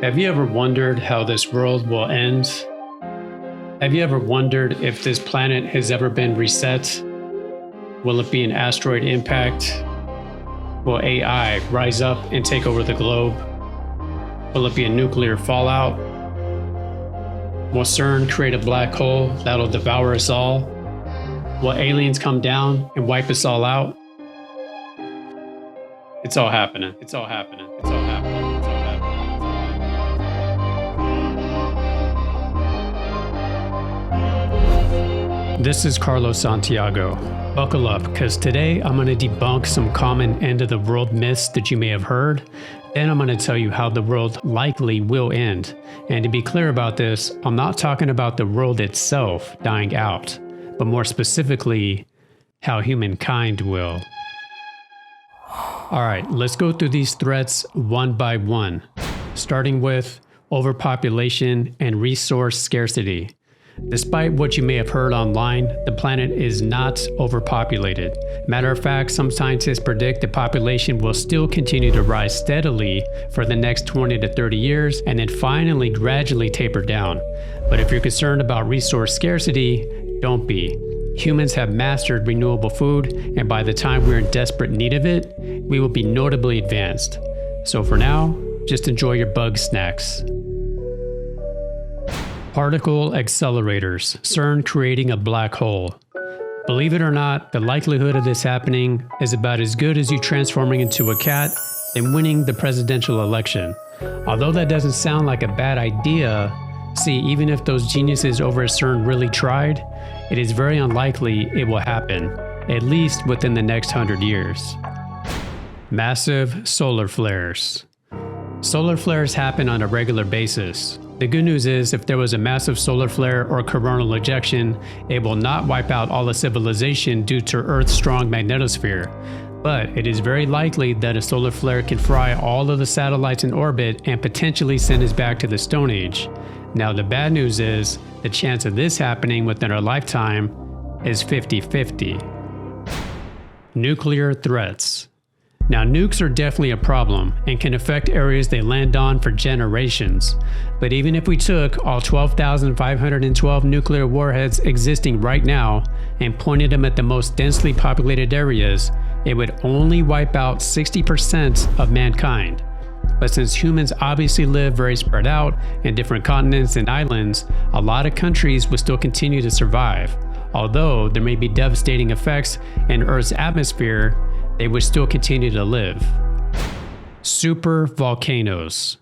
Have you ever wondered how this world will end? Have you ever wondered if this planet has ever been reset? Will it be an asteroid impact? Will AI rise up and take over the globe? Will it be a nuclear fallout? Will CERN create a black hole that'll devour us all? Will aliens come down and wipe us all out? It's all happening. It's all happening. It's all happening. It's all happening. This is Carlos Santiago. Buckle up, because today I'm going to debunk some common end of the world myths that you may have heard. Then I'm going to tell you how the world likely will end. And to be clear about this, I'm not talking about the world itself dying out, but more specifically, how humankind will. All right, let's go through these threats one by one, starting with overpopulation and resource scarcity. Despite what you may have heard online, the planet is not overpopulated. Matter of fact, some scientists predict the population will still continue to rise steadily for the next 20 to 30 years and then finally gradually taper down. But if you're concerned about resource scarcity, don't be. Humans have mastered renewable food, and by the time we're in desperate need of it, we will be notably advanced. So for now, just enjoy your bug snacks. Particle accelerators, CERN creating a black hole. Believe it or not, the likelihood of this happening is about as good as you transforming into a cat and winning the presidential election. Although that doesn't sound like a bad idea, see, even if those geniuses over at CERN really tried, it is very unlikely it will happen, at least within the next 100 years. Massive solar flares. Solar flares happen on a regular basis. The good news is, if there was a massive solar flare or coronal ejection, it will not wipe out all of civilization due to Earth's strong magnetosphere. But it is very likely that a solar flare can fry all of the satellites in orbit and potentially send us back to the Stone Age. Now, the bad news is, the chance of this happening within our lifetime is 50-50. Nuclear threats. Now, nukes are definitely a problem and can affect areas they land on for generations. But even if we took all 12,512 nuclear warheads existing right now and pointed them at the most densely populated areas, it would only wipe out 60% of mankind. But since humans obviously live very spread out in different continents and islands, a lot of countries will still continue to survive. Although there may be devastating effects in Earth's atmosphere, they would still continue to live. Super volcanoes.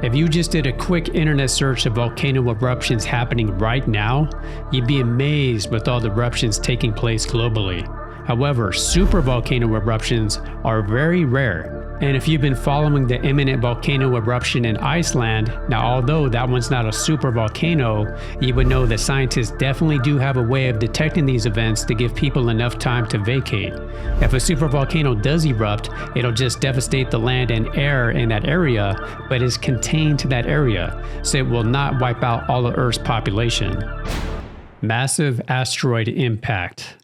If you just did a quick internet search of volcano eruptions happening right now, you'd be amazed with all the eruptions taking place globally. However, supervolcano eruptions are very rare. And if you've been following the imminent volcano eruption in Iceland, now although that one's not a supervolcano, you would know that scientists definitely do have a way of detecting these events to give people enough time to vacate. If a supervolcano does erupt, it'll just devastate the land and air in that area, but is contained to that area, so it will not wipe out all of Earth's population. Massive asteroid impact.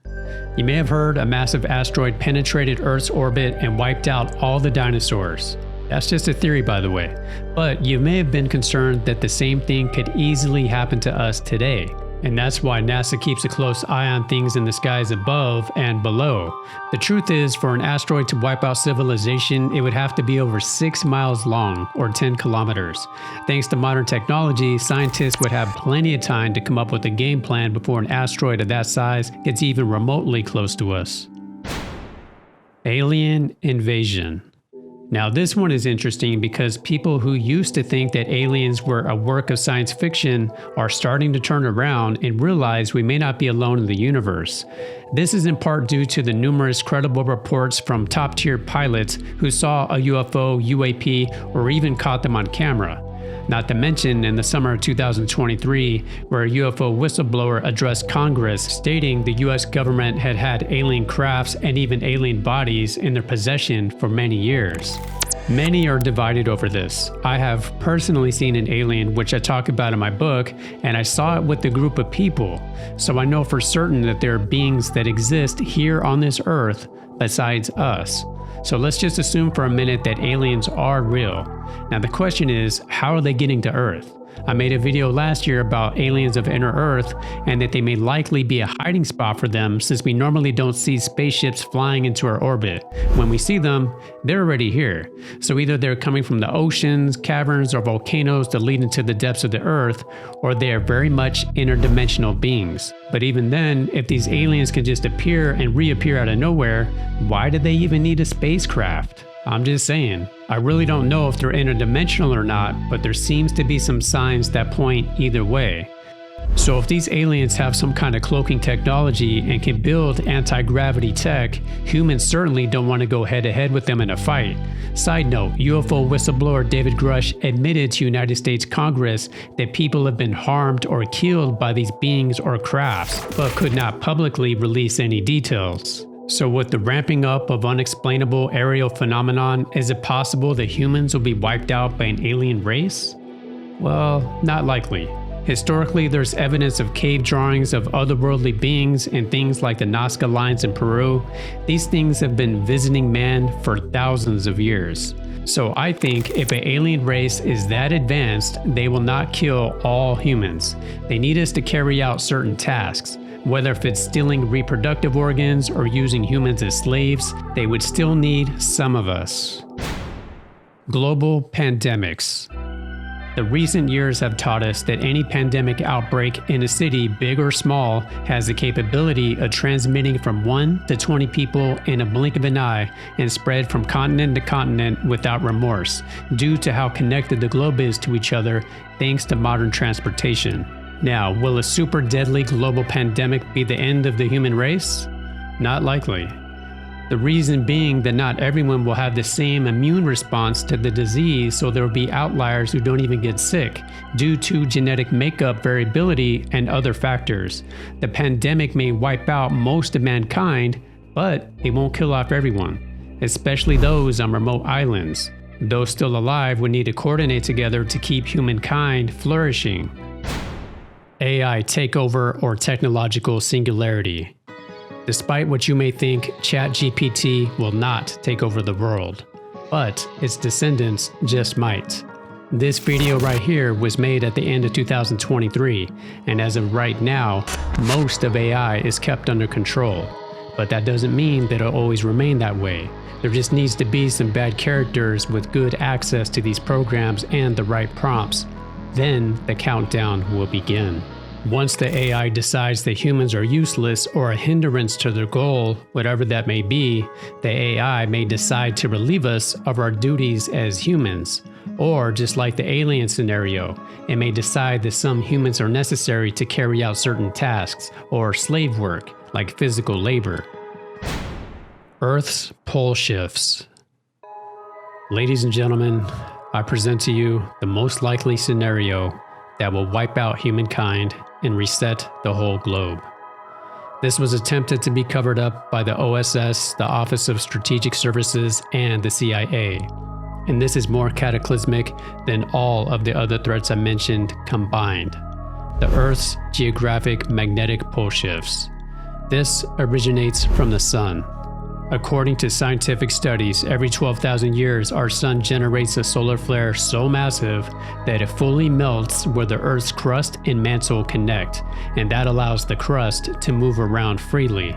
You may have heard a massive asteroid penetrated Earth's orbit and wiped out all the dinosaurs. That's just a theory, by the way. But you may have been concerned that the same thing could easily happen to us today. And that's why NASA keeps a close eye on things in the skies above and below. The truth is, for an asteroid to wipe out civilization, it would have to be over 6 miles long, or 10 kilometers. Thanks to modern technology, scientists would have plenty of time to come up with a game plan before an asteroid of that size gets even remotely close to us. Alien invasion. Now, this one is interesting because people who used to think that aliens were a work of science fiction are starting to turn around and realize we may not be alone in the universe. This is in part due to the numerous credible reports from top-tier pilots who saw a UFO, UAP, or even caught them on camera. Not to mention in the summer of 2023, where a UFO whistleblower addressed Congress stating the US government had had alien crafts and even alien bodies in their possession for many years. Many are divided over this. I have personally seen an alien, which I talk about in my book, and I saw it with a group of people. So I know for certain that there are beings that exist here on this earth besides us. So let's just assume for a minute that aliens are real. Now the question is, how are they getting to Earth? I made a video last year about aliens of inner Earth and that they may likely be a hiding spot for them since we normally don't see spaceships flying into our orbit. When we see them, they're already here. So either they're coming from the oceans, caverns, or volcanoes that lead into the depths of the Earth, or they are very much interdimensional beings. But even then, if these aliens can just appear and reappear out of nowhere, why do they even need a spacecraft? I'm just saying. I really don't know if they're interdimensional or not, but there seems to be some signs that point either way. So if these aliens have some kind of cloaking technology and can build anti-gravity tech, humans certainly don't want to go head-to-head with them in a fight. Side note, UFO whistleblower David Grush admitted to United States Congress that people have been harmed or killed by these beings or crafts, but could not publicly release any details. So with the ramping up of unexplainable aerial phenomenon, is it possible that humans will be wiped out by an alien race? Well, not likely. Historically, there's evidence of cave drawings of otherworldly beings and things like the Nazca lines in Peru. These things have been visiting man for thousands of years. So I think if an alien race is that advanced, they will not kill all humans. They need us to carry out certain tasks. Whether if it's stealing reproductive organs or using humans as slaves, they would still need some of us. Global pandemics. The recent years have taught us that any pandemic outbreak in a city, big or small, has the capability of transmitting from 1 to 20 people in a blink of an eye and spread from continent to continent without remorse, due to how connected the globe is to each other thanks to modern transportation. Now, will a super deadly global pandemic be the end of the human race? Not likely. The reason being that not everyone will have the same immune response to the disease, so there will be outliers who don't even get sick due to genetic makeup variability and other factors. The pandemic may wipe out most of mankind, but it won't kill off everyone, especially those on remote islands. Those still alive would need to coordinate together to keep humankind flourishing. AI takeover or technological singularity. Despite what you may think, ChatGPT will not take over the world, but its descendants just might. This video right here was made at the end of 2023, and as of right now, most of AI is kept under control. But that doesn't mean that it'll always remain that way. There just needs to be some bad characters with good access to these programs and the right prompts. Then the countdown will begin. Once the AI decides that humans are useless or a hindrance to their goal, whatever that may be, the AI may decide to relieve us of our duties as humans. Or, just like the alien scenario, it may decide that some humans are necessary to carry out certain tasks or slave work, like physical labor. Earth's pole shifts. Ladies and gentlemen, I present to you the most likely scenario that will wipe out humankind and reset the whole globe. This was attempted to be covered up by the OSS, the Office of Strategic Services, and the CIA. And this is more cataclysmic than all of the other threats I mentioned combined. The Earth's geographic magnetic pole shifts. This originates from the sun. According to scientific studies, every 12,000 years our sun generates a solar flare so massive that it fully melts where the Earth's crust and mantle connect, and that allows the crust to move around freely.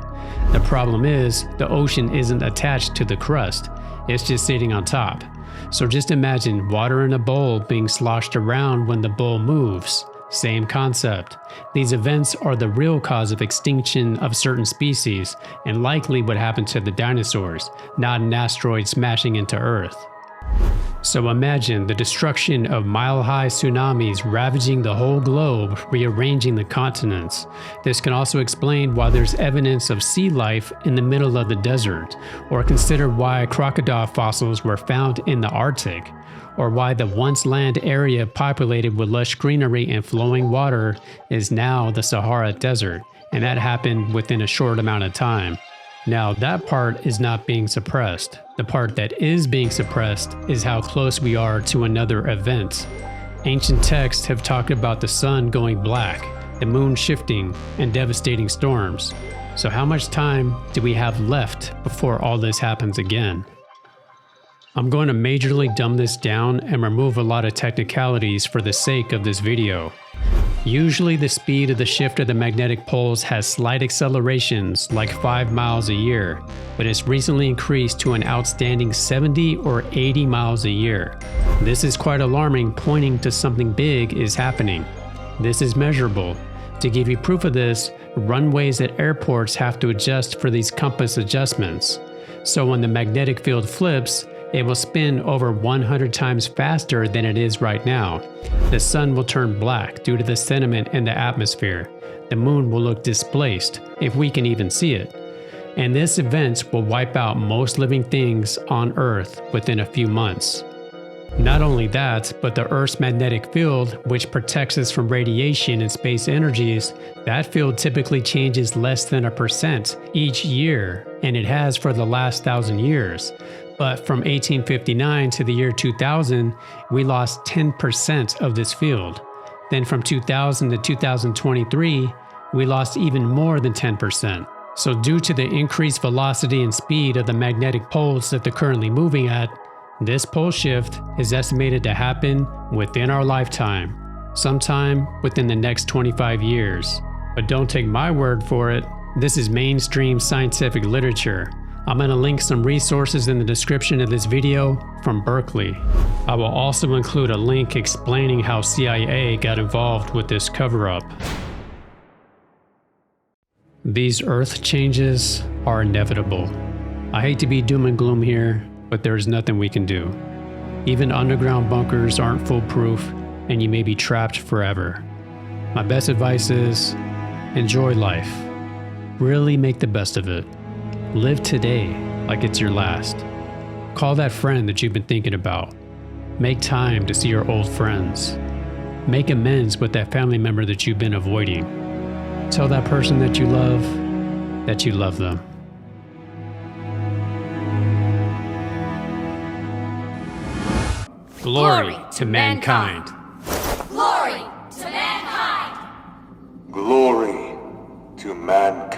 The problem is, the ocean isn't attached to the crust, it's just sitting on top. So just imagine water in a bowl being sloshed around when the bowl moves. Same concept. These events are the real cause of extinction of certain species, and likely what happened to the dinosaurs, not an asteroid smashing into Earth. So imagine the destruction of mile-high tsunamis ravaging the whole globe, rearranging the continents. This can also explain why there's evidence of sea life in the middle of the desert, or consider why crocodile fossils were found in the Arctic, or why the once land area populated with lush greenery and flowing water is now the Sahara Desert, and that happened within a short amount of time. Now that part is not being suppressed. The part that is being suppressed is how close we are to another event. Ancient texts have talked about the sun going black, the moon shifting, and devastating storms. So how much time do we have left before all this happens again? I'm going to majorly dumb this down and remove a lot of technicalities for the sake of this video. Usually the speed of the shift of the magnetic poles has slight accelerations like 5 miles a year, but it's recently increased to an outstanding 70 or 80 miles a year. This is quite alarming, pointing to something big is happening. This is measurable. To give you proof of this, runways at airports have to adjust for these compass adjustments. So when the magnetic field flips, it will spin over 100 times faster than it is right now. The sun will turn black due to the sediment in the atmosphere. The moon will look displaced, if we can even see it. And this event will wipe out most living things on Earth within a few months. Not only that, but the Earth's magnetic field, which protects us from radiation and space energies, that field typically changes less than 1% each year, and it has for the last 1,000 years. But from 1859 to the year 2000, we lost 10% of this field. Then from 2000 to 2023, we lost even more than 10%. So due to the increased velocity and speed of the magnetic poles that they're currently moving at, this pole shift is estimated to happen within our lifetime, sometime within the next 25 years. But don't take my word for it. This is mainstream scientific literature. I'm going to link some resources in the description of this video from Berkeley. I will also include a link explaining how CIA got involved with this cover-up. These Earth changes are inevitable. I hate to be doom and gloom here, but there is nothing we can do. Even underground bunkers aren't foolproof, and you may be trapped forever. My best advice is, enjoy life. Really make the best of it. Live today like it's your last. Call that friend that you've been thinking about. Make time to see your old friends. Make amends with that family member that you've been avoiding. Tell that person that you love them. Glory to mankind. Glory to mankind. Glory to mankind.